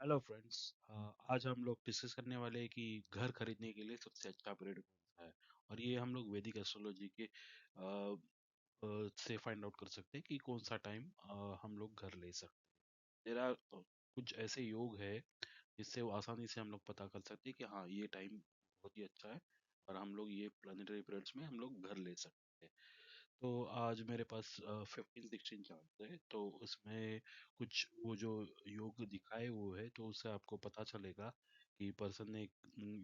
Hello friends. आज हम लोग डिस्कस करने वाले हैं कि घर खरीदने के लिए सबसे अच्छा पीरियड कौन सा है। और ये हम लोग वैदिक एस्ट्रोलॉजी के से फाइंड आउट कर सकते हैं कि कौन सा टाइम हम लोग घर ले सकते हैं। देयर आर कुछ ऐसे योग है जिससे वो आसानी से हम लोग पता कर सकते हैं कि हाँ ये टाइम बहुत ही अच्छा है और हम लोग ये प्लानिटरी पीरियड्स में हम लोग घर ले सकते हैं। तो आज मेरे पास 15-16 चार्ट है, तो उसमें कुछ वो जो योग दिखाए वो है, तो उससे आपको पता चलेगा कि पर्सन ने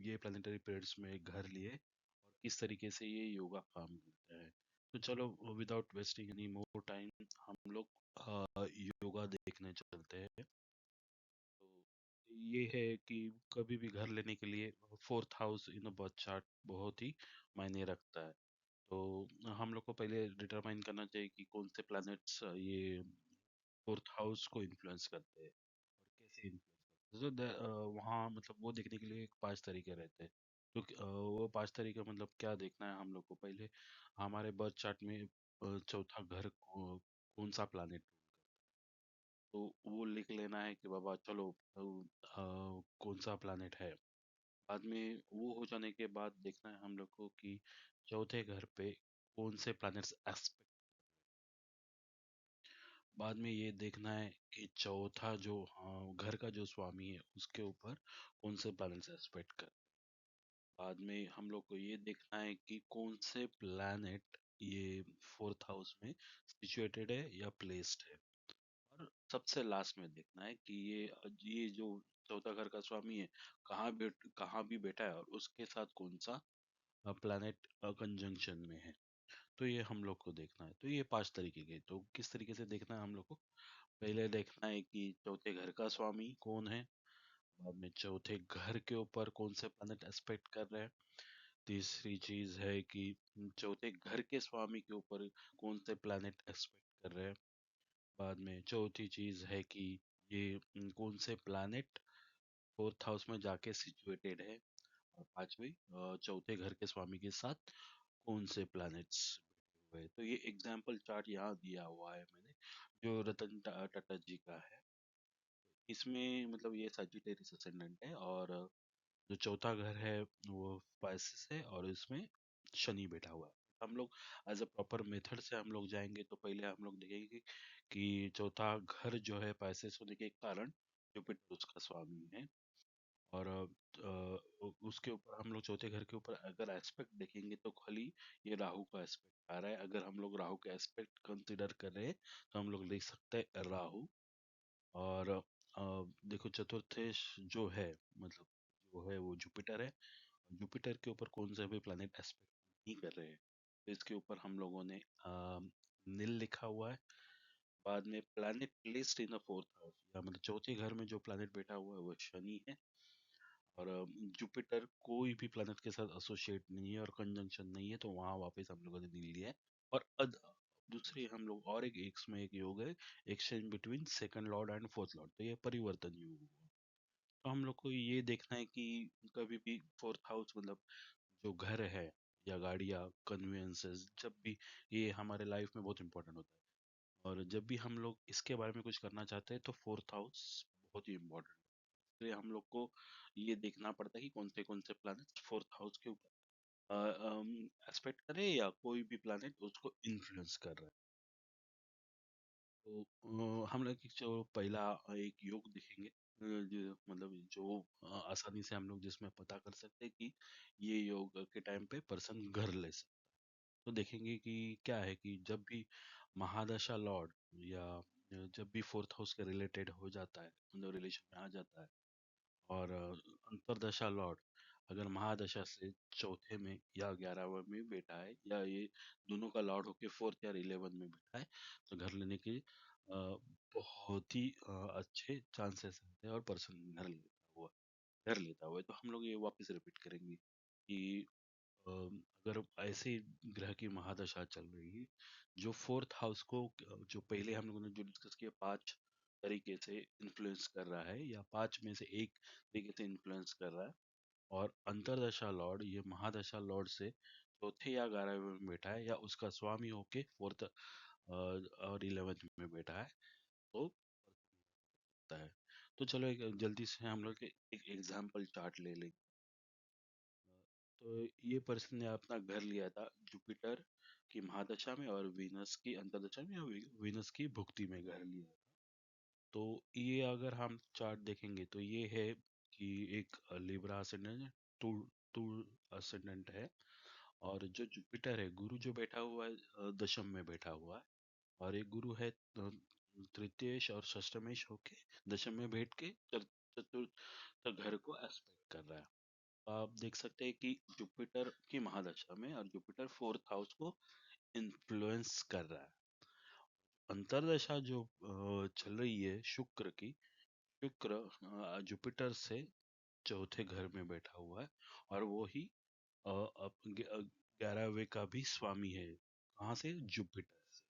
ये प्लानिटरी पीरियड्स में घर लिए और किस तरीके से ये योगा काम करता है। तो चलो without wasting any more time हम लोग योगा देखने चलते हैं। तो ये है कि कभी भी घर लेने के लिए fourth house in birth chart बहुत ही मायने रखता है। तो हम लोग को पहले डिटरमाइन करना चाहिए कि कौन से प्लैनेट्स ये फोर्थ हाउस को इन्फ्लुएंस करते हैं और कैसे इन्फ्लुएंस करते हैं। तो वहाँ मतलब वो देखने के लिए एक 5 तरीके रहते हैं। तो वो 5 तरीके मतलब क्या देखना है हम लोग को पहले हमारे बर्थ चार्ट में चौथा घर कौन सा प्लैनेट तो वो लिख लेना है कि बाबा चलो कौन सा प्लैनेट है। बाद में वो हो जाने के बाद देखना है हम लोग को कि चौथे घर पे कौन से प्लैनेट्स एस्पेक्ट। बाद में ये देखना है कि चौथा जो घर का जो स्वामी है उसके ऊपर कौन से प्लैनेट्स एस्पेक्ट कर। बाद में हम लोग को ये देखना है कि कौन से प्लैनेट ये फोर्थ हाउस में सिचुएटेड है या प्लेस्ड है। और सबसे लास्ट में देखना है कि ये जो चौथा घर का स्वामी है कहाँ भी बैठा है और उसके साथ कौन सा प्लैनेट कंजंक्शन में है। तो ये हम लोग को देखना है। तो ये 5 तरीके के तो किस तरीके से देखना है हम लोग को पहले देखना है कि चौथे घर का स्वामी कौन है। बाद में चौथे घर के ऊपर कौन से प्लैनेट एस्पेक्ट कर रहे हैं। तीसरी चीज है कि चौथे घर के स्वामी के ऊपर कौन से प्लैनेट एस्पेक्ट कर रहे हैं। बाद में चौथी चीज है कि ये कौन से प्लैनेट फोर्थ हाउस में जाके सिचुएटेड है। और पांचवी चौथे घर के स्वामी के साथ कौन से प्लैनेट्स बैठे हुए हैं। तो ये एग्जाम्पल चार्ट यहाँ दिया हुआ है मैंने जो रतन टाटा जी का है। इसमें मतलब ये सजिटेरियस असेंडेंट है और जो चौथा घर है वो स्पाइसेस है और इसमें शनि बैठा हुआ है। हम लोग एज अ प्रॉपर मेथड से हम लोग जाएंगे तो पहले हम लोग देखेंगे कि चौथा घर जो है पाइसेस होने के कारण जुपिटर उसका स्वामी है। और उसके ऊपर हम लोग चौथे घर के ऊपर अगर एस्पेक्ट देखेंगे तो खाली ये राहु का एस्पेक्ट आ रहा है। अगर हम लोग राहु के एस्पेक्ट कंसिडर कर रहे हैं तो हम लोग लिख सकते हैं राहु। और देखो चतुर्थेश जो है मतलब जो है वो जुपिटर है। जुपिटर के ऊपर कौन से भी प्लैनेट एस्पेक्ट नहीं कर रहे हैं तो इसके ऊपर हम लोगों ने नील लिखा हुआ है। बाद में planet placed in the fourth house या मतलब चौथे घर में जो प्लैनेट बैठा हुआ है वो शनि है। और जुपिटर कोई भी प्लैनेट के साथ एसोसिएट नहीं है और कंजंक्शन नहीं है तो वहां वापस हम लोगों ने नील लिया है। और दूसरी हम लोग और एक इसमें एक योग है exchange between second Lord and fourth Lord तो ये परिवर्तन योग हुआ। तो हम लोग को ये देखना है कि कभी भी फोर्थ हाउस मतलब जो घर है या गाड़ियाँ कन्वेंसेस जब भी ये हमारे लाइफ में बहुत इंपॉर्टेंट होता है। और जब भी हम लोग इसके बारे में कुछ करना चाहते हैं तो फोर्थ हाउस बहुत ही इम्पोर्टेंट है। इसलिए हम लोग को ये देखना पड़ता है कि कौन से प्लैनेट फोर्थ हाउस के ऊपर एक्सपेक्ट करे या कोई भी प्लैनेट उसको इन्फ्लुएंस कर रहा है। तो हम लोग एक जो पहला एक योग देखेंगे जो मतलब जो आसानी से हम लोग जिसमें पता कर सकते हैं कि ये योग के टाइम पे पर्सन घर ले सकता है। तो देखेंगे कि क्या है कि जब भी महादशा लॉर्ड या जब भी फोर्थ हाउस के रिलेटेड हो जाता है मतलब रिलेशन में आ जाता है और अंतरदशा लॉर्ड अगर महादशा से चौथे में या 11वें में बैठा है या ये दोनों का लॉर्ड होके फोर्थ या 11 में बैठा है तो घर लेने के बहुत ही अच्छे चांसेस रहते हैं और पर्सन घर लेता हुआ है। तो हम लोग ये वापस रिपीट करेंगे कि अगर ऐसे ग्रह की महादशा चल रही है जो फोर्थ हाउस को जो पहले हम लोगों ने जो डिस्कस किया 5 तरीके से इन्फ्लुएंस कर रहा है या 5 में से एक तरीके से इन्फ्लुएंस कर रहा है। और अंतरदशा लॉर्ड ये महादशा लॉर्ड से चौथे या 11वें में बैठा है या उसका स्वामी होके फोर्थ और 11th में बैठा है तो होता है। तो चलो एक जल्दी से हम लोग एक एग्जाम्पल चार्ट ले लें। तो ये पर्सन ने अपना घर लिया था जुपिटर की महादशा में और वीनस की अंतर्दशा में, और वीनस की भुक्ति में घर लिया। तो ये अगर हम चार्ट देखेंगे तो ये है कि एक लिब्रा असेंडेंट है, टूल टूल असेंडेंट है। और जो जुपिटर है, गुरु जो बैठा हुआ है दशम में बैठा हुआ है। और एक गुरु है तृतीयेश और षष्ठमेश होके दशम में बैठ के चतुर्थ घर को एस्पेक्ट कर रहा है। तो आप देख सकते हैं कि जुपिटर की महादशा में और जुपिटर फोर्थ हाउस को इन्फ्लुएंस कर रहा है। अंतरदशा जो चल रही है शुक्र की, शुक्र जुपिटर से चौथे घर में बैठा हुआ है। और वो ही 11वें का भी स्वामी है। कहाँ से? जुपिटर से।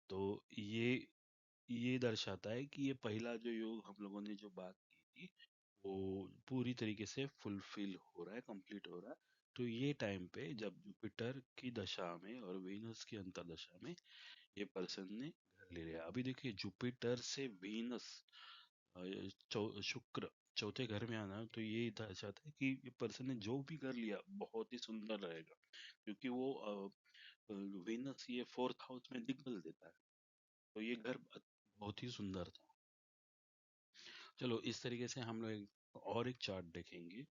तो ये दर्शाता है कि ये पहला जो योग हम लोगों ने जो बात की थी वो पूरी तरीके से फुलफिल हो रहा है, कंप्लीट हो रहा है। तो ये टाइम पे जब जुपिटर की दशा में और वीनस की अंतर्दशा में ये पर्सन ने घर ले लिया। अभी देखिए जुपिटर से वीनस शुक्र चौथे घर में आना, तो ये दर्शाता है कि ये पर्सन ने जो भी कर लिया बहुत ही सुंदर रहेगा, क्योंकि वो वीनस ये फोर्थ हाउस में दिग्बल देता है। तो ये घर बहुत ही सुंदर था। चलो इस तरीके से हम लोग और एक चार्ट देखेंगे।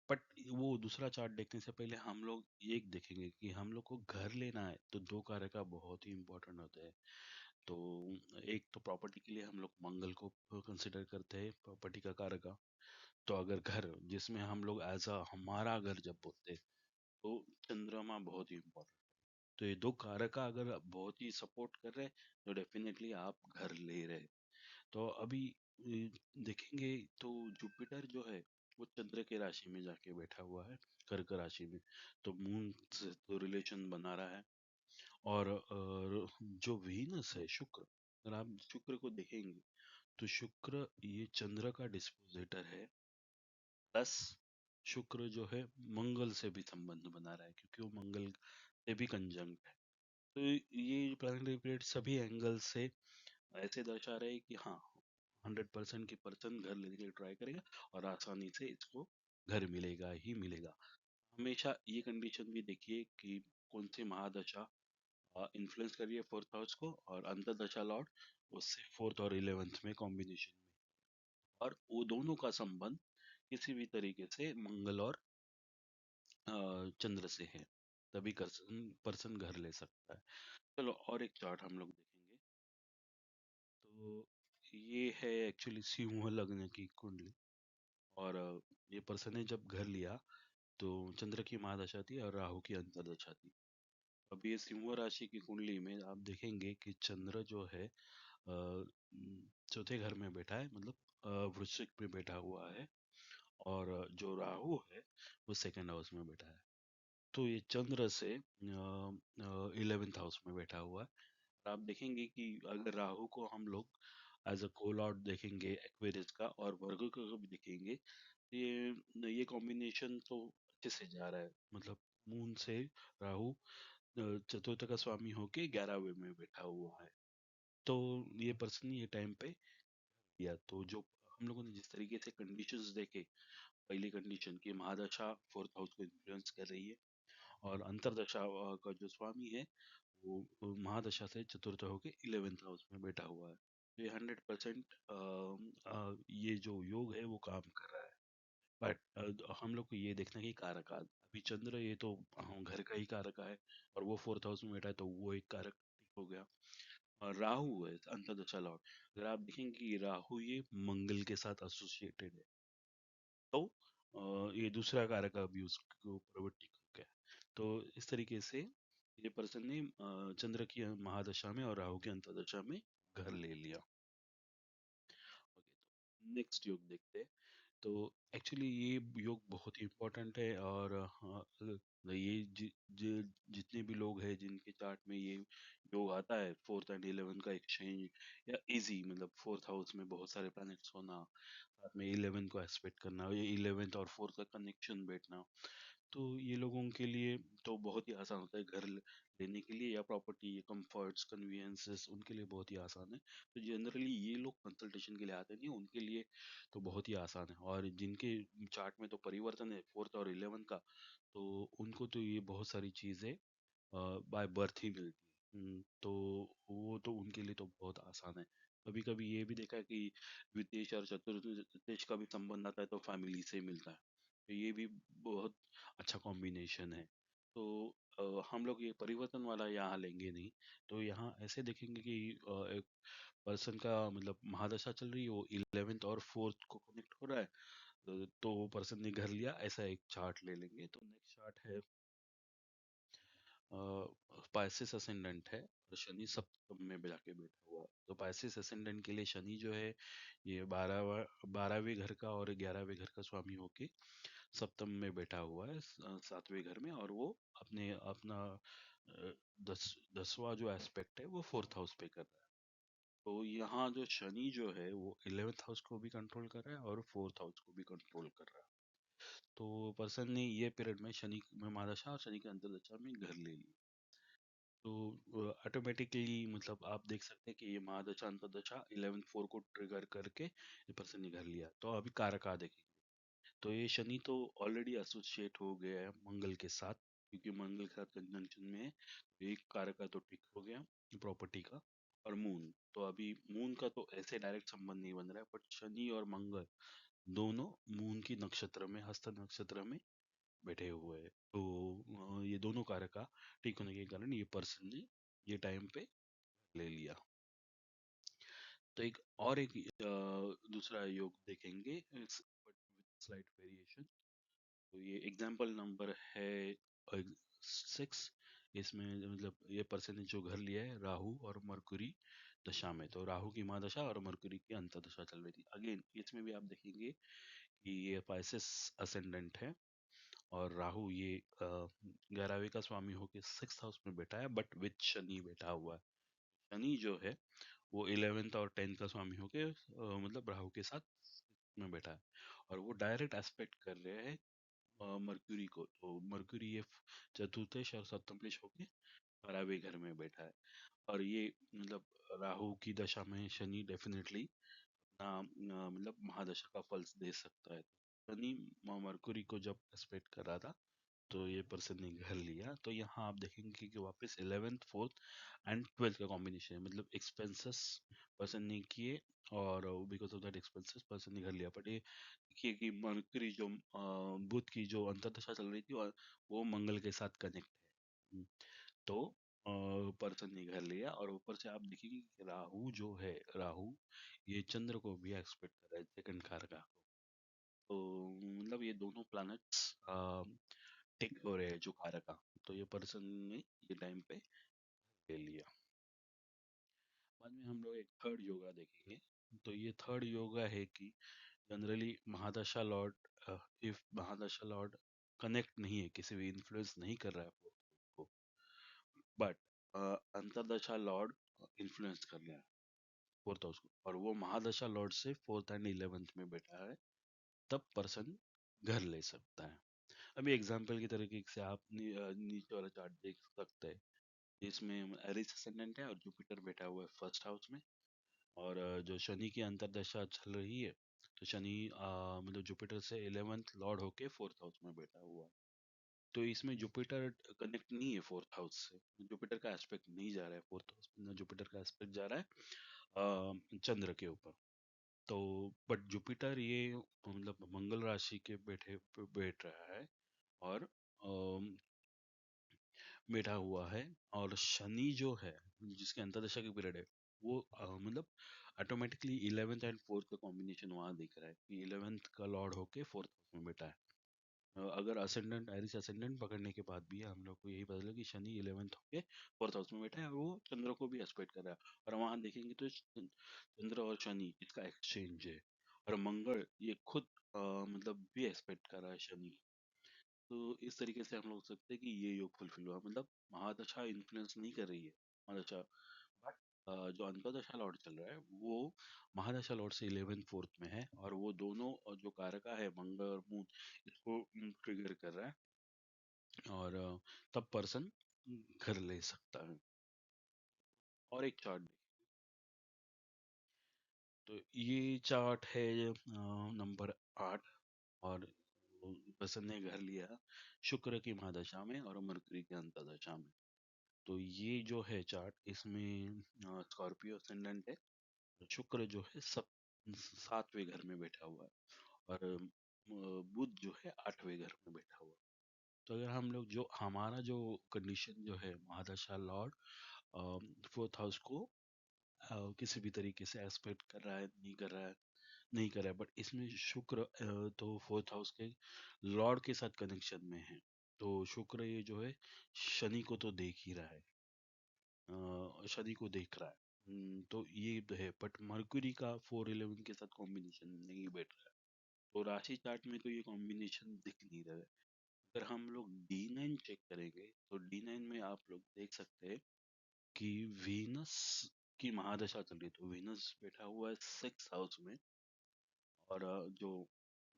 बट वो दूसरा चार्ट देखने से पहले हम लोग ये देखेंगे कि हम लोग को घर लेना है तो दो कारक का बहुत ही इम्पोर्टेंट होता है। तो एक तो प्रॉपर्टी के लिए हम लोग मंगल को कंसिडर करते हैं प्रॉपर्टी का कारक। तो अगर घर जिसमें हम लोग एज अ हमारा घर जब बोलते हैं तो चंद्रमा बहुत ही इम्पोर्टेंट। तो ये दो कारक का अगर बहुत ही सपोर्ट कर रहे हैं तो डेफिनेटली आप घर ले रहे। तो अभी देखेंगे तो जुपिटर जो है वो चंद्र के राशि में जाके बैठा हुआ है, कर्क राशि में। तो मून से तो रिलेशन बना रहा है। और जो वीनस है शुक्र, अगर आप शुक्र को देखेंगे तो शुक्र ये चंद्र का डिस्पोजिटर है। प्लस शुक्र जो है मंगल से भी संबंध बना रहा है, क्योंकि वो मंगल से भी कंजंक्ट है। तो ये प्लानिटरी पीरियड सभी एंगल से ऐसे दर्शा रहे हैं कि हाँ 100% की पर्सन घर लेने के लिए ट्राई करेगा और आसानी से इसको घर मिलेगा ही मिलेगा। हमेशा ये कंडीशन भी देखिए कि कौन सी महादशा इन्फ्लुएंस कर रही है फोर्थ हाउस को, और अंतरदशा लॉर्ड उससे फोर्थ और इलेवेंथ में कॉम्बिनेशन में, और वो दोनों का संबंध किसी भी तरीके से मंगल और चंद्र से है, तभी पर्सन घर ले सकता है। चलो और एक चार्ट हम लोग देखेंगे। तो ये है एक्चुअली सिंह लग्न की कुंडली। और ये पर्सन ने जब घर लिया तो चंद्र की महादशा थी और राहु की अंतर्दशा थी। अब ये सिंह राशि की कुंडली में आप देखेंगे कि चंद्र जो है चौथे घर में बैठा है, मतलब वृश्चिक में बैठा हुआ है। और जो राहु है वो सेकंड हाउस में बैठा है। तो ये चंद्र से 11th हाउस में बैठा हुआ है। और आप देखेंगे कि अगर राहु को हम लोग एज अ कोल आउट देखेंगे एक्वेरियस का, और वर्गो का भी देखेंगे, ये कॉम्बिनेशन तो अच्छे से जा रहा है। मतलब मून से राहु चतुर्थ का स्वामी होके 11वें में बैठा हुआ है। तो ये पर्सन ये टाइम पे किया, तो जो हम लोगों ने जिस तरीके से कंडीशंस देखे, पहली कंडीशन की महादशा फोर्थ हाउस को इन्फ्लुएंस कर रही है, और अंतरदशा का जो स्वामी है वो महादशा से चतुर्थ होके 11th हाउस में बैठा हुआ है। तो ये 100% ये जो योग है वो काम कर रहा है। बट हम लोग को ये देखना है कि कारक अभी चंद्र ये तो घर का ही कारक है, और वो फोर्थ हाउस में बैठा है तो वो एक कारक ठीक हो गया। और राहु है अंतर्दशा लॉर्ड। अगर आप देखेंगे कि राहु ये मंगल के साथ एसोसिएटेड है, तो ये दूसरा कारक अभी उसके ऊपर वो टिक हो गया। तो इस तरीके से ये पर्सन ने चंद्र की महादशा में और राहु की अंतर्दशा में घर ले लिया। नेक्स्ट योग देखते हैं। तो एक्चुअली ये योग बहुत ही इम्पोर्टेंट है। और ये जितने भी लोग हैं जिनके चार्ट में ये योग आता है, फोर्थ एंड 11 का एक्सचेंज, या इजी मतलब फोर्थ हाउस में बहुत सारे प्लैनेट्स होना, साथ में 11 को एस्पेक्ट करना, ये 11th और फोर्थ का कनेक्शन बैठना, तो ये लोगों के लिए तो बहुत ही आसान होता है घर लेने के लिए, या प्रॉपर्टी या कंफर्ट्स कन्वीनियंसेस उनके लिए बहुत ही आसान है। तो जनरली ये लोग कंसल्टेशन के लिए आते नहीं, उनके लिए तो बहुत ही आसान है। और जिनके चार्ट में तो परिवर्तन है फोर्थ और इलेवन का, तो उनको तो ये बहुत सारी चीज़ें बाय बर्थ ही मिलती है। तो वो तो उनके लिए तो बहुत आसान है। कभी कभी ये भी देखा है कि द्वितीय और चतुर्थेश का भी संबंध आता है तो फैमिली से मिलता है। तो ये भी बहुत अच्छा कॉम्बिनेशन है। तो हम लोग ये परिवर्तन वाला यहाँ लेंगे नहीं। तो यहाँ ऐसे देखेंगे कि एक पर्सन का मतलब महादशा चल रही है, वो इलेवेंथ और फोर्थ को कनेक्ट हो रहा है। तो वो पर्सन ने घर लिया, ऐसा एक चार्ट ले लेंगे। तो नेक्स्ट चार्ट है पाइसेस असेंडेंट है, और शनि सप्तम में जाके बैठा हुआ है। तो पाइसेस असेंडेंट के लिए शनि जो है ये 12वें घर का और 11वें घर का स्वामी होके सप्तम में बैठा हुआ है, 7वें घर में। और वो अपने अपना अ, 10वां जो एस्पेक्ट है वो फोर्थ हाउस पे कर रहा है। तो यहाँ जो शनि जो है वो 11th हाउस को भी कंट्रोल कर रहा है और फोर्थ हाउस को भी कंट्रोल कर रहा है। तो पर्सन ने ये पीरियड में शनि में महादशा और शनि के अंतर्दशा में घर ले लिया। तो ऑटोमेटिकली मतलब आप देख सकते हैं कि ये महादशा अंतर्दशा 11/4 को ट्रिगर करके ये पर्सन ने घर लिया। तो अभी कारका देखेंगे। तो ये शनि तो ऑलरेडी एसोसिएट हो गया है मंगल के साथ, क्योंकि मंगल के साथ कंजंक्शन में है। तो एक कारका तो ठीक हो गया प्रॉपर्टी का। और मून, तो अभी मून का तो ऐसे डायरेक्ट संबंध नहीं बन रहा है, बट शनि और मंगल दोनों मून की नक्षत्र में, हस्त नक्षत्र में बैठे हुए हैं। तो ये दोनों कारका ठीक होने के कारण ये पर्सन ने ये टाइम पे ले लिया। तो दूसरा योग देखेंगे स्लाइट वेरिएशन। तो ये एग्जाम्पल नंबर है 6। इसमें मतलब ये पर्सन ने जो घर लिया है राहु और मरकुरी दशा में। तो राहु की महादशा और मरकुरी की अंतर्दशा चल रही थी। अगेन इसमें भी आप देखेंगे कि ये पाइसेस असेंडेंट है, और राहु ये 11वें का स्वामी होके 6th हाउस में बैठा है, बट विद शनि बैठा हुआ है। शनि जो है वो 11th और 10th का स्वामी होके मतलब राहु के साथ में बैठा है। और वो डायरेक्ट एस्पेक्ट कर रहे हैं मर्क्यूरी को। तो मर्क्यूरी ये चतुर्थेश और सप्तमेश होके 12वें घर में बैठा है। और ये मतलब राहु की दशा में शनि डेफिनेटली अपना मतलब महादशा का फल दे सकता है। शनि मरकुरी को जब एस्पेक्ट कर रहा था, तो ये पर्सन ने घर लिया। तो यहाँ आप देखेंगे कि वापस 11th 4th एंड 12th का कॉम्बिनेशन है। मतलब एक्सपेंसेस पर्सन ने किए, और because of that expenses person ने घर लिया। बट ये देखिए कि मरकरी जो बुध की जो अंतर्दशा चल रही थी, और वो मंगल के साथ कनेक्ट है। तो पर्सन ने घर लिया। और ऊपर से आप देखेंगे कि राहु जो है, राहु ये चंद्र को भी एक्सपेक्ट कर रहा है, सेकंड कारक। तो मतलब ये दोनों प्लैनेट्स टिक हो रहे हैं जो कारका। तो ये पर्सन ने ये टाइम पे ले लिया। बाद में हम लोग एक थर्ड योगा देखेंगे। तो ये थर्ड योगा है कि generally mahadasha lord, if mahadasha lord connect नहीं है, किसी भी इन्फ्लुएंस नहीं कर रहा है को, बट अंतरदशा लॉर्ड इन्फ्लुएंस कर रहा है फोर्थ हाउस को, और वो महादशा लॉर्ड से 4th एंड 11th में बैठा है, तब पर्सन घर ले सकता है। अभी एग्जाम्पल की तरीके से आप नीचे वाला चार्ट देख सकते हैं। इसमें एरिस असेंडेंट है और जुपिटर बैठा हुआ है फर्स्ट हाउस में। और जो शनि की अंतर्दशा चल रही है, तो शनि मतलब जुपिटर से 11th लॉर्ड होके फोर्थ हाउस में बैठा हुआ है। तो इसमें जुपिटर कनेक्ट नहीं है फोर्थ हाउस से, जुपिटर का एस्पेक्ट नहीं जा रहा है फोर्थ हाउस में, जुपिटर का एस्पेक्ट जा रहा है चंद्र के ऊपर। तो बट जुपिटर ये मतलब मंगल राशि के बैठ रहा है, और बैठा हुआ है। और शनि जो है जिसके अंतर्दशा की पीरियड है, वो मतलब ऑटोमेटिकली 11th एंड 4th का कॉम्बिनेशन वहां दिख रहा है कि 11th का लॉर्ड होके फोर्थ हाउस में बैठा है। अगर असेंडेंट एरिस असेंडेंट पकड़ने के बाद भी हम लोग को यही पता चला कि शनि 11th होके फोर्थ हाउस में बैठा है, और वो चंद्र को भी एस्पेक्ट कर रहा है। और वहां देखेंगे तो चंद्र और शनि इसका एक्सचेंज है। और मंगल ये खुद मतलब भी एक्सपेक्ट कर रहा है शनि। तो इस तरीके से हम लोग सोच सकते हैं कि ये योग फुलफिल हुआ। मतलब महादशा इन्फ्लुएंस नहीं कर रही है महादशा, बट जो अंतर्दशा लॉर्ड चल रहा है वो महादशा लॉर्ड से 11th 4th में है, और वो दोनों जो कारका है मंगल और मून, इसको ट्रिगर कर रहा है। और तब पर्सन घर ले सकता है। और एक चार्ट, तो ये चार्ट है नंबर 8। और पर्सन ने घर लिया शुक्र की महादशा में और मरकरी की अंतर्दशा में। तो ये जो है चार्ट, इसमें स्कॉर्पियो असेंडेंट है। शुक्र जो है सब 7वें घर में बैठा हुआ है। और बुध जो है 8वें घर में बैठा हुआ है। तो अगर हम लोग जो हमारा जो कंडीशन जो है, महादशा लॉर्ड 4th हाउस को किसी भी तरीके से एस्पेक्ट कर रहा है, नहीं कर रहा है, नहीं कर रहा है, बट इसमें शुक्र तो 4th हाउस के लॉर्ड के साथ कनेक्शन में है। तो शुक्र ये जो है शनि को तो देख ही रहा है, शनि को देख रहा है। तो ये तो है, बट मर्क्यूरी का 411 के साथ कॉम्बिनेशन नहीं बैठ रहा है। तो राशि चार्ट में तो ये कॉम्बिनेशन दिख नहीं रहा है। अगर हम लोग D9 चेक करेंगे तो D9 में आप लोग देख सकते हैं कि वीनस की महादशा चल रही है। तो वीनस बैठा हुआ है 6th हाउस में। और जो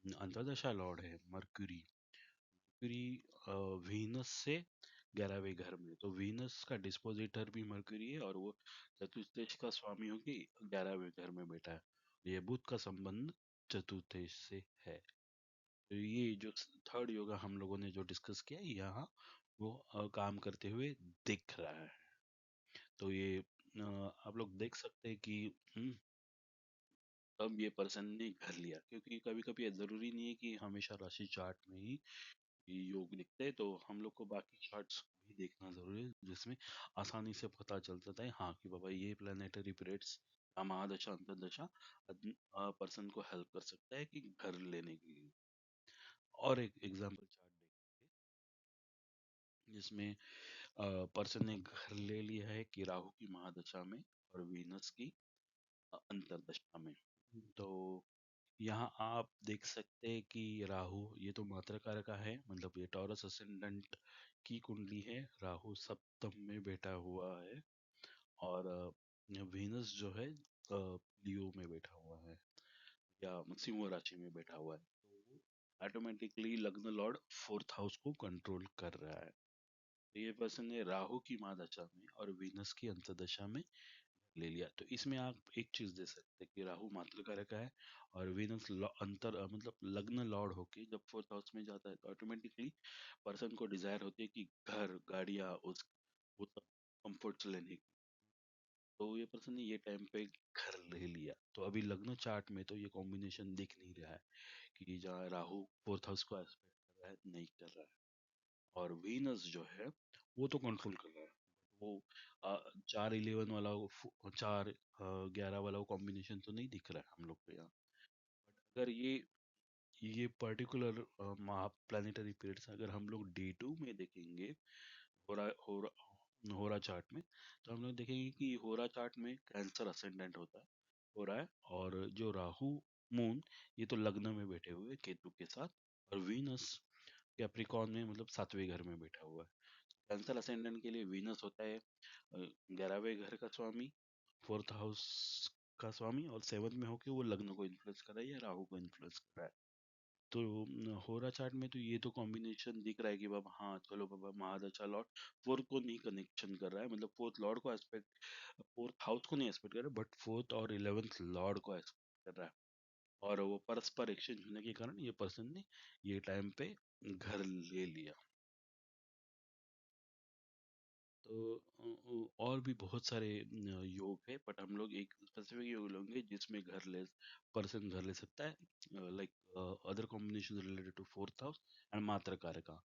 अंतर्दशा लॉर्ड है मर्क्यूरी, मर्क्यूरी वीनस से 11वें घर में। तो वीनस का डिस्पोजिटर भी मर्क्यूरी है, और वो चतुर्देश का स्वामी होगी 11वें घर में बैठा है। ये बुध का संबंध चतुर्देश से है। तो ये जो थर्ड योगा हम लोगों ने जो डिस्कस किया यहाँ, वो काम करते हुए दिख रहा है। तो ये आप लोग देख सकते हैं कि अब ये पर्सन ने घर लिया, क्योंकि कभी कभी जरूरी नहीं है कि हमेशा राशि चार्ट में ही योग दिखते हैं। तो हम लोग को बाकी चार्ट्स भी देखना जरूरी है, जिसमें आसानी से पता चल जाता है हाँ कि बाबा ये प्लानिटरी पीरियड्स या महादशा अंतर्दशा पर्सन को हेल्प कर सकता है कि घर लेने के लिए। और एक एग्जांपल चार्ट देखेंगे जिसमें पर्सन ने घर ले लिया है कि राहु की महादशा में और वीनस की अंतर्दशा में। तो यहाँ आप देख सकते हैं कि राहु ये तो मात्रा कारक का है, मतलब ये टॉरस असेंडेंट की कुंडली है। राहु सप्तम में बैठा हुआ है। और वीनस जो है लियो में बैठा हुआ है, या सिंह राशि में बैठा हुआ है। तो ऑटोमेटिकली लग्न लॉर्ड 4th हाउस को कंट्रोल कर रहा है। तो ये पर्सन ने राहु की महादशा में और वीनस की अंतर्दशा में ले लिया। तो इसमें आप एक चीज दे सकते हैं कि राहु मातृ कारक का है, और वीनस मतलब लग्न लॉर्ड होके जब 4th हाउस में जाता है, तो ऑटोमेटिकली पर्सन को डिजायर होती है कि घर, गाड़ियाँ, उस वो सब कंफर्ट्स लेने की। तो ये पर्सन ने ये टाइम पे घर ले लिया। तो अभी लग्न चार्ट में तो ये कॉम्बिनेशन दिख नहीं रहा है कि जहाँ राहु 4th हाउस को एस्पेक्ट कर रहा है, नहीं कर रहा है। और वीनस जो है वो तो कंट्रोल कर रहा है। वो 4-11 वाला, 4-11 वाला वो कॉम्बिनेशन तो नहीं दिख रहा है हम लोग को यहाँ। अगर ये पर्टिकुलर प्लानिटरी पीरियड्स अगर हम लोग D2 में देखेंगे, होरा चार्ट में, तो हम लोग देखेंगे कि होरा चार्ट में कैंसर असेंडेंट होता है, हो रहा है। और जो राहु मून, ये तो लग्न में बैठे हुए केतु के साथ। और वीनस कैप्रिकॉर्न में, मतलब 7वें घर में बैठा हुआ है। कैंसर असेंडेंट के लिए वीनस होता है 11वें घर का स्वामी, 4th हाउस का स्वामी, और 7th में होके वो लग्न को इन्फ्लुएंस कर रहा है या राहु को इन्फ्लुएंस कर रहा है। तो होरा चार्ट में तो ये तो कॉम्बिनेशन दिख रहा है कि बाबा हाँ चलो बाबा, महादशा लॉर्ड 4th को नहीं कनेक्शन कर रहा है, मतलब 4th लॉर्ड को एस्पेक्ट, 4th हाउस को नहीं एस्पेक्ट कर रहा है, बट 4th और 11th लॉर्ड को एस्पेक्ट कर रहा है। और वो परस्पर एक्सचेंज होने के कारण ये पर्सन ने ये टाइम पे घर ले लिया। तो और भी बहुत सारे योग है, बट हम लोग एक स्पेसिफिक योग लेंगे जिसमें घर ले पर्सन घर ले सकता है, like other combination related to 4th house and मात्रा कारका।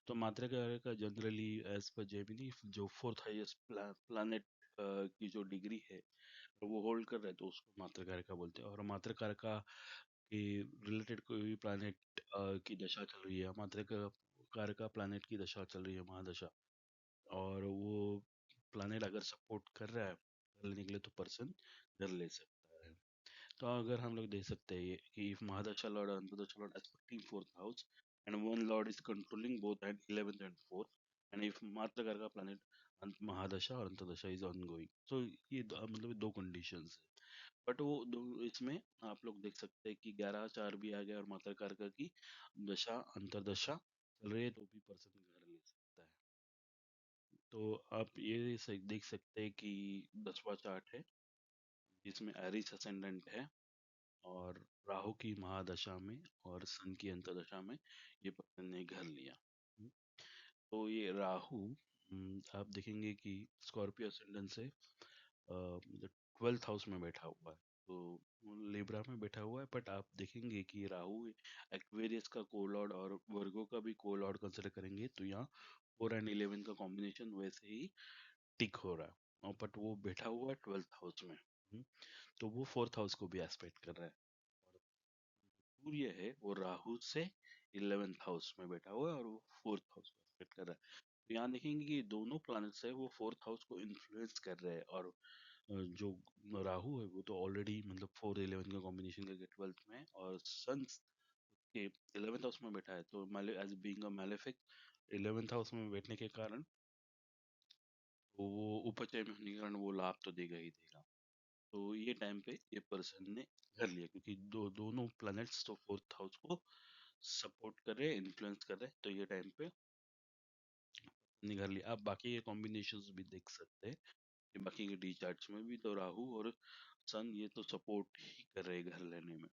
तो मात्रा कारका जनरली एज पर जेमिनी जो 4th हाईएस्ट प्लानेट की जो डिग्री है वो होल्ड कर रहे हैं, तो उसको मात्रा कारका बोलते हैं। और मात्रा कारका के रिलेटेड कोई भी प्लानेट की दशा चल रही है, मात्रा कारका प्लानेट की दशा चल रही है, महादशा, और वो प्लानेट अगर सपोर्ट कर रहा है कर लेने के लिए, तो पर्सन कर ले सकता है। तो अगर हम लोग देख सकते हैं कि if mahadasha lord and antardasha lord aspecting 4th house and one lord is controlling both and 11th and 4th, and if मात्र घर का planet महादशा और अंतर्दशा is ongoing, तो ये मतलब दो कंडीशंस है। बट वो दो इसमें आप लोग देख सकते हैं कि 11-4 भी आ गया और मात्र कारक की दशा अंतर्दशा चल रही है, तो भी पर्सन घर ले सकता है। तो आप ये देख सकते हैं कि 10वां चार्ट है जिसमें एरिस असेंडेंट है और राहु की महादशा में और सन की अंतर्दशा में ये पर्सन ने घर लिया। हम्म, तो ये राहु आप देखेंगे कि स्कॉर्पियो असेंडेंट से 12th हाउस में बैठा हुआ है। तो लिब्रा में बैठा हुआ है, बट आप देखेंगे कि राहु एक्वेरियस का कोलॉर्ड और वर्गो का भी कोलॉर्ड कंसिडर करेंगे तो यहाँ 4 और 11 का कॉम्बिनेशन वैसे ही टिक हो रहा है, और बट वो बैठा हुआ है 12th हाउस में। तो वो 4th हाउस को भी एस्पेक्ट कर रहा है। और सूर्य है वो राहु से 11th हाउस में बैठा हुआ है और वो 4th हाउस को एस्पेक्ट कर रहा है। तो यहाँ देखेंगे कि दोनों प्लैनेट्स है वो 4th हाउस को इन्फ्लुएंस कर रहे हैं, और जो राहु है वो तो ऑलरेडी मतलब 4 11 का कॉम्बिनेशन करके 12th में है, और सन के 11th हाउस में बैठा है, तो as being a malefic 11th house में बैठने के कारण तो वो उपचय में होने के कारण वो लाभ तो देगा ही देगा। तो ये टाइम पे ये पर्सन ने कर लिया, क्योंकि दोनों प्लैनेट्स तो 4th हाउस को सपोर्ट कर रहे हैं, इन्फ्लुएंस कर रहे हैं, तो ये टाइम पे ने कर लिया। आप बाकी के कॉम्बिनेशंस भी देख सकते हैं कि बाकी के डी चार्ट्स में भी तो राहु और सन ये तो सपोर्ट ही कर रहे हैं घर लेने में।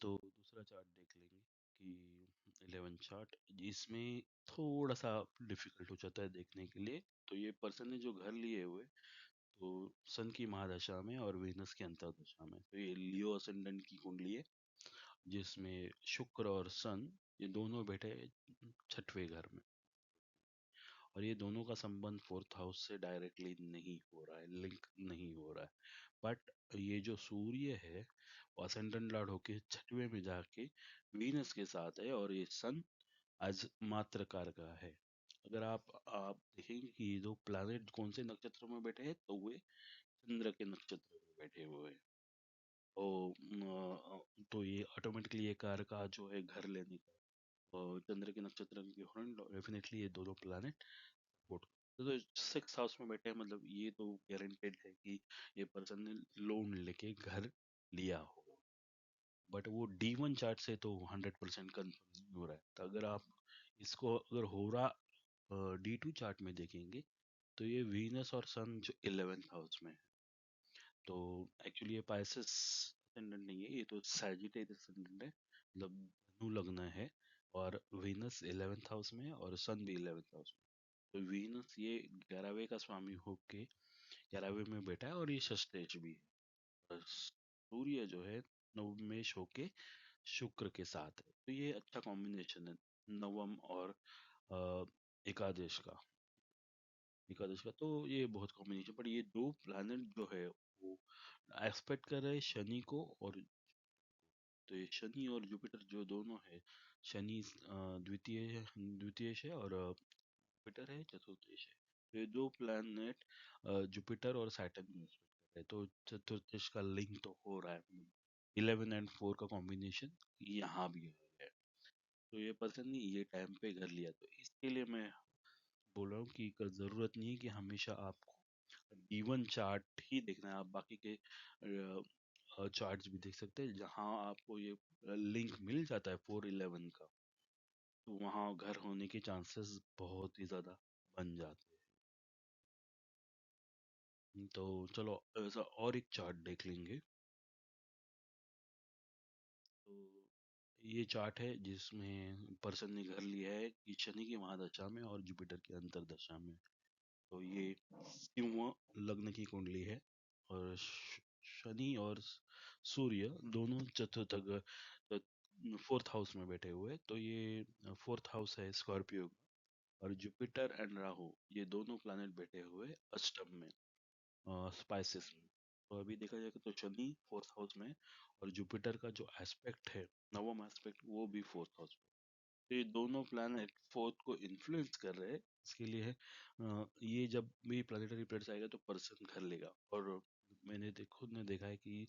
तो दूसरा चार्ट देख लेंगे कि 11 चार्ट, इसमें थोड़ा सा डिफिकल्ट हो जाता है देखने के लिए। तो ये पर्सन ने जो घर लिए हुए तो सन की महादशा में और वीनस की अंतर्दशा में, तो ये लियो असेंडेंट की कुंडली है जिसमें शुक्र और सन ये दोनों बैठे 6वें घर में, और ये दोनों का संबंध 4th हाउस से डायरेक्टली नहीं हो रहा है, लिंक नहीं हो रहा है। बट ये जो सूर्य है वो असेंडेंट लॉर्ड होके 6वें में जाके वीनस के साथ है, और ये सन आज मात्र कारक है। अगर आप देखेंगे कि ये दो प्लैनेट कौन से नक्षत्र में बैठे हैं, तो वे चंद्र के नक्षत्र में बैठे हुए हैं। तो तो ये ऑटोमेटिकली ये कारक जो है घर लेने का, चंद्र के नक्षत्र के होने डेफिनेटली ये दोनों प्लैनेट सपोर्ट, तो 6th हाउस में बैठे हैं, मतलब ये तो गारंटेड है कि ये पर्सन ने लोन लेके घर लिया होगा। बट वो D1 चार्ट से तो 100% कंफर्म हो रहा है। तो अगर आप इसको अगर हो रहा D2 चार्ट में देखेंगे तो ये वीनस और सन जो 11th हाउस में है, तो एक्चुअली ये पाइसेस असेंडेंट नहीं है, ये तो सैजिटेरियस असेंडेंट है, मतलब धनु लग्न है, और वीनस 11th हाउस में है और सन भी 11th हाउस में। तो वीनस ये 11वें का स्वामी होके 11वें में बैठा है, और ये षष्ठेश भी है। और सूर्य जो है नवमेश होके शुक्र के साथ है, तो ये अच्छा कॉम्बिनेशन है नवम और अ, एकादश का। एकादश का तो ये बहुत कॉम्बिनेशन, पर ये दो प्लैनेट जो है वो एक्सपेक्ट कर रहे हैं शनि को, और तो ये शनि और जुपिटर जो दोनों है, शनि द्वितीय द्वितीयेश है और जुपिटर है चतुर्थेश है। तो ये दो प्लैनेट जुपिटर और सैटर्न को एक्सपेक्ट कर रहे हैं, तो चतुर्थेश का लिंक तो हो रहा है, 11 और 4 का कॉम्बिनेशन यहाँ भी है। तो ये पर्सन ने ये टाइम पे कर लिया, तो इसके लिए मैं बोल रहा हूँ कि जरूरत नहीं है कि हमेशा आपको D1 चार्ट ही देखना है, आप बाकी के चार्ट्स भी देख सकते हैं जहाँ आपको ये लिंक मिल जाता है 4 11 का, तो वहाँ घर होने के चांसेस बहुत ही ज़्यादा बन जाते हैं। तो चलो ऐसा और एक चार्ट देख लेंगे। तो ये चार्ट है जिसमें पर्सन ने घर लिया है कि शनि की महादशा में और जुपिटर की अंतर्दशा में। तो ये सिंह लग्न की कुंडली है, और शनि और सूर्य दोनों चतुर्थ 4th हाउस में बैठे हुए हैं। तो ये 4th हाउस है स्कॉर्पियो, और जुपिटर एंड राहु ये दोनों प्लैनेट बैठे हुए अष्टम में, स्पाइसेस में। तो अभी देखा जाए तो शनि 4th हाउस में, और जुपिटर का जो एस्पेक्ट है नवम एस्पेक्ट वो भी 4th हाउस में। तो ये दोनों प्लैनेट 4th को इन्फ्लुएंस कर रहे हैं। इसके लिए ये जब भी प्लानिटरी प्लेट्स आएगा तो पर्सन घर लेगा। और मैंने खुद ने देखा है कि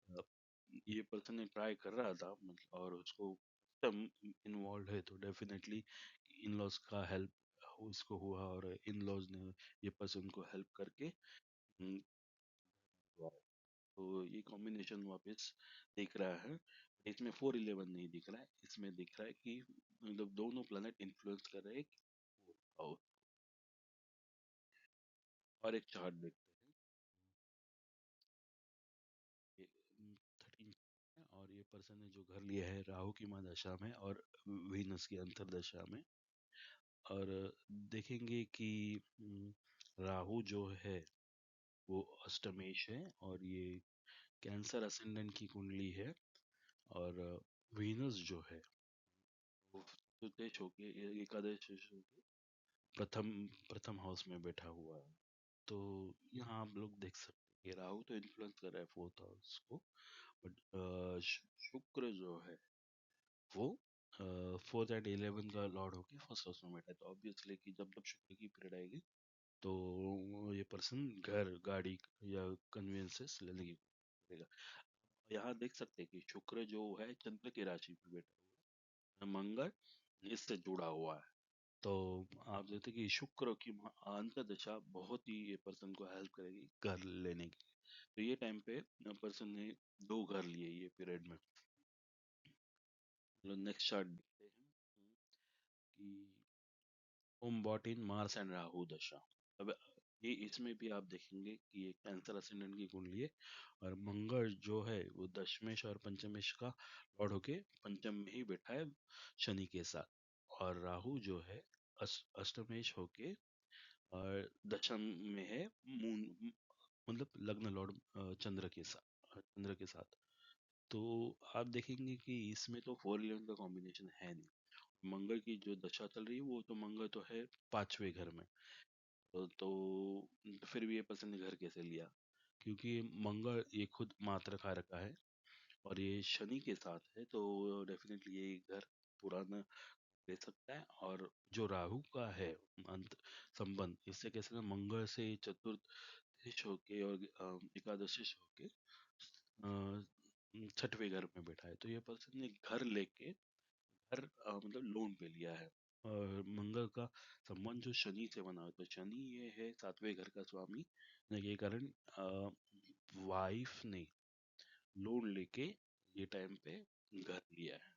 अ, ये पर्सन ने ट्राई कर रहा था, मतलब और उसको इन्वॉल्व है, तो डेफिनेटली इन लॉज का हेल्प उसको हुआ, और इन लॉज ने ये पर्सन को हेल्प करके हम्म, हुआ। तो ये कॉम्बिनेशन वापस दिख रहा है। इसमें 4 11 नहीं दिख रहा है, इसमें दिख रहा है कि मतलब दोनों प्लैनेट इन्फ्लुएंस कर रहे हैं और और एक चार्ट देखते हैं। ये 13 है, और ये पर्सन ने जो घर लिया है राहु की महादशा में और वीनस की अंतरदशा में। और देखेंगे कि राहु जो है वो अष्टमेश है, और ये कैंसर असेंडेंट की कुंडली है। और वीनस जो है वो चतुर्दश होके एकादश होके प्रथम प्रथम हाउस में बैठा हुआ है। तो यहाँ आप लोग देख सकते हैं कि राहु तो इन्फ्लुएंस कर रहा है फोर्थ हाउस को, बट शुक्र जो है वो फोर्थ एंड 11 का लॉर्ड होके फर्स्ट हाउस में बैठा है। तो ऑब्वियसली कि जब जब शुक्र की पीरियड आएगी तो ये पर्सन घर गाड़ी या कन्वीनियंसेस लेने की कोशिश करेगा। यहाँ देख सकते हैं कि शुक्र जो है चंद्र की राशि में बैठा हुआ है, मंगल इससे जुड़ा हुआ है। तो आप देखते हैं कि शुक्र की अंतर्दशा बहुत ही ये पर्सन को हेल्प करेगी घर लेने की। तो ये टाइम पे पर्सन ने दो घर लिए ये पीरियड में। मतलब नेक्स्ट चार्ट देखते हैं कि home bought in Mars and Rahu dasha. अब ये इसमें भी आप देखेंगे कि ये कैंसर असेंडेंट की कुंडली है, और मंगल जो है वो दशमेश और पंचमेश का लॉर्ड होके पंचम में ही बैठा है शनि के साथ। और राहु जो है अष्टमेश होके और दशम में है मून, मतलब लग्न लॉर्ड चंद्र के साथ। तो आप देखेंगे कि इसमें तो 4-11 का कॉम्बिनेशन है नहीं। मंगल की जो दशा चल रही है वो तो मंगल तो है पांचवें घर में। तो फिर भी ये पर्सन ने घर कैसे लिया? क्योंकि मंगल ये खुद मात्र कारक का है, और ये शनि के साथ है, तो डेफिनेटली ये घर पुराना ले सकता है। और जो राहु का है अंत संबंध, इससे कैसे ना मंगल से चतुर्थ होके और एकादशिश होके छठवें घर में बैठा है। तो ये पर्सन ने घर लेके घर मतलब लोन पे लिया है। और मंगल का संबंध जो शनि से बना है, तो शनि ये है सातवें घर का स्वामी। ये कारण वाइफ ने लोन लेके ये टाइम पे घर लिया है।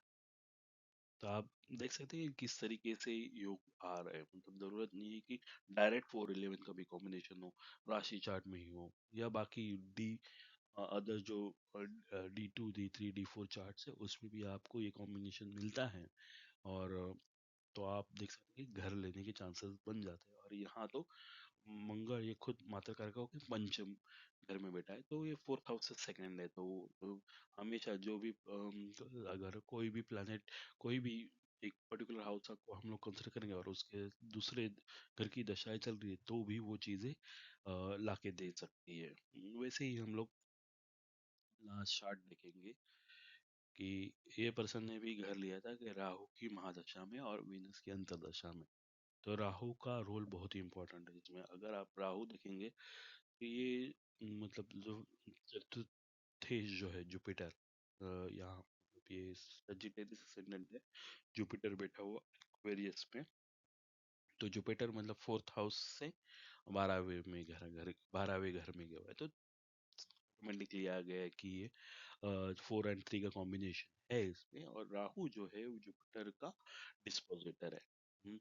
तो आप देख सकते हैं कि किस तरीके से योग आ रहे हैं। मतलब जरूरत नहीं है कि डायरेक्ट 4-11 का भी कॉम्बिनेशन हो, राशि चार्ट में ही हो, या बाकी डी अदर जो D2 D3 D4 चार्ट है उसमें भी आपको ये कॉम्बिनेशन मिलता है। और तो आप देख सकते हैं कि घर लेने के चांसेस बन जाते हैं। और यहाँ तो मंगल ये खुद माता कारक होकर पंचम घर में बैठा है, तो ये फोर्थ हाउस से सेकंड है। तो हमेशा जो भी अगर कोई भी प्लानट कोई भी एक पर्टिकुलर हाउस को हम लोग कंसिडर करेंगे और उसके दूसरे घर की दशाएं चल रही है, तो भी वो चीजें लाके दे सकती है। वैसे ही हम लोग लास्ट चार्ट देखेंगे कि ये पर्सन ने भी घर लिया था कि राहु की महादशा में और वीनस की अंतरदशा में। तो राहु का रोल बहुत ही इम्पोर्टेंट है इसमें। अगर आप राहु देखेंगे तो ये मतलब जो चतुर्थेश जो है जुपिटर, यहाँ मतलब ये सजिटेरियस असेंडेंट है, जुपिटर बैठा हुआ एक्वेरियस में। तो जुपिटर मतलब फोर्थ हाउस से 12वें घर में गया हुआ है। तो ऑटोमेटिकली आ गया है कि ये 4 और 3 का कॉम्बिनेशन है इसमें, और राहु जो है वो जुपिटर का डिस्पोजिटर है। हम्म,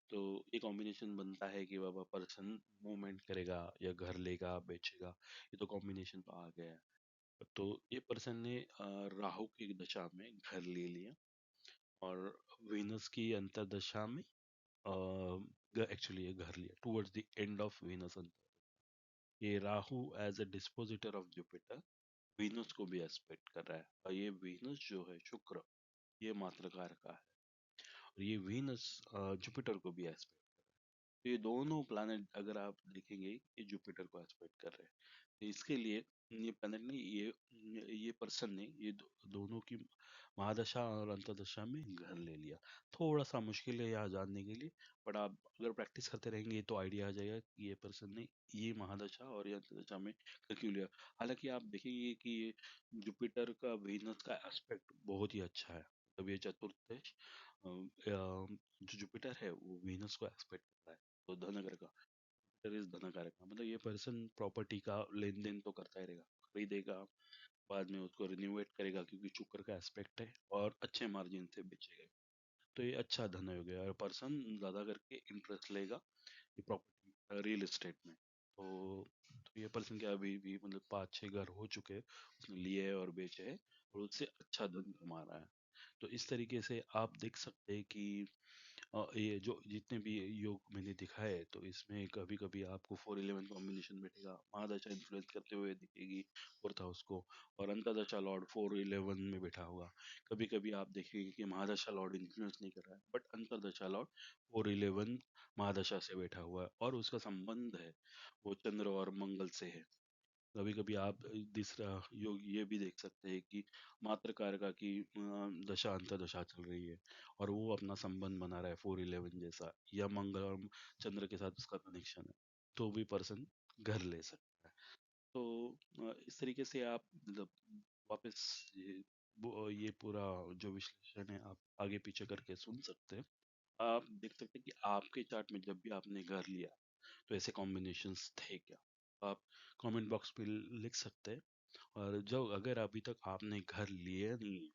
तो ये कॉम्बिनेशन बनता है कि बाबा पर्सन मूवमेंट करेगा या घर लेगा बेचेगा। ये तो कॉम्बिनेशन तो आ गया है। तो ये पर्सन ने राहु की दशा में घर ले लिया, और वेनस की अंतरदशा में एक्चुअली ये घर लिया towards the end of Venus antar. ये Rahu as a dispositor of Jupiter Venus को भी एस्पेक्ट कर रहा है। और ये वीनस जो है शुक्र, ये मात्रकार का है, और ये वीनस जुपिटर को भी एस्पेक्ट कर रहा है। तो ये दोनों प्लैनेट अगर आप देखेंगे ये जुपिटर को एस्पेक्ट कर रहे हैं। तो इसके लिए ये प्लैनेट ने ये पर्सन ने ये दोनों की महादशा और अंतर्दशा में घर ले लिया। थोड़ा सा मुश्किल है यहाँ जानने के लिए, बट आप अगर प्रैक्टिस करते रहेंगे तो आइडिया आ जाएगा कि ये पर्सन ने ये महादशा और ये अंतर्दशा में घर क्यों लिया। हालांकि आप देखेंगे कि ये जुपिटर का वीनस का एस्पेक्ट बहुत ही अच्छा है। मतलब ये चतुर्थ जो जुपिटर है वो वीनस को एक्सपेक्ट करता है। तो धन ग्रह का जुपिटर इज धन कारक का, मतलब ये पर्सन प्रॉपर्टी का लेन देन तो करता ही रहेगा, खरीदेगा, बाद में उसको रिन्यूएट करेगा क्योंकि शुक्र का एस्पेक्ट है, और अच्छे मार्जिन से बेचेगा। तो ये अच्छा धनयोग है और पर्सन ज़्यादा करके इंटरेस्ट लेगा ये प्रॉपर्टी रियल एस्टेट में। तो ये पर्सन के अभी भी मतलब 5-6 घर हो चुके हैं, उसने लिए है और बेचे हैं और उससे अच्छा धन कमा रहा है। तो इस तरीके से आप देख सकते हैं कि ये जो जितने भी योग मैंने दिखाए तो इसमें कभी कभी आपको 4-11 कॉम्बिनेशन बैठेगा, महादशा इन्फ्लुएंस करते हुए दिखेगी फोर्थ हाउस को, और अंतरदशा लॉर्ड 4-11 में बैठा होगा। कभी कभी आप देखेंगे कि महादशा लॉर्ड इन्फ्लुएंस नहीं कर रहा है बट अंतरदशा लॉर्ड 4-11 महादशा से बैठा हुआ है और उसका संबंध है वो चंद्र और मंगल से है। कभी कभी आप दूसरा योग ये भी देख सकते हैं कि मात्र कारका की दशा अंतर्दशा चल रही है और वो अपना संबंध बना रहा है 4-11 जैसा, या मंगल और चंद्र के साथ उसका कनेक्शन है, तो भी पर्सन घर ले सकता है। तो इस तरीके से आप मतलब वापस ये पूरा जो विश्लेषण है आप आगे पीछे करके सुन सकते हैं। आप देख सकते हैं कि आपके चार्ट में जब भी आपने घर लिया तो ऐसे कॉम्बिनेशंस थे क्या, आप कमेंट बॉक्स पे लिख सकते हैं। और जो अगर अभी तक आपने घर लिए नहीं है,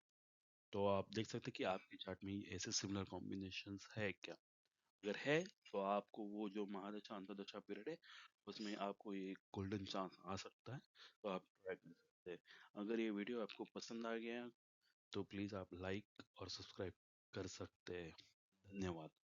तो आप देख सकते हैं कि आपके चार्ट में ऐसे सिमिलर कॉम्बिनेशंस है क्या। अगर है तो आपको वो जो महादशा अंतर्दशा पीरियड है उसमें आपको ये गोल्डन चांस आ सकता है, तो आप ट्राई कर सकते हैं। अगर ये वीडियो आपको पसंद आ गया तो प्लीज़ आप लाइक और सब्सक्राइब कर सकते हैं। धन्यवाद।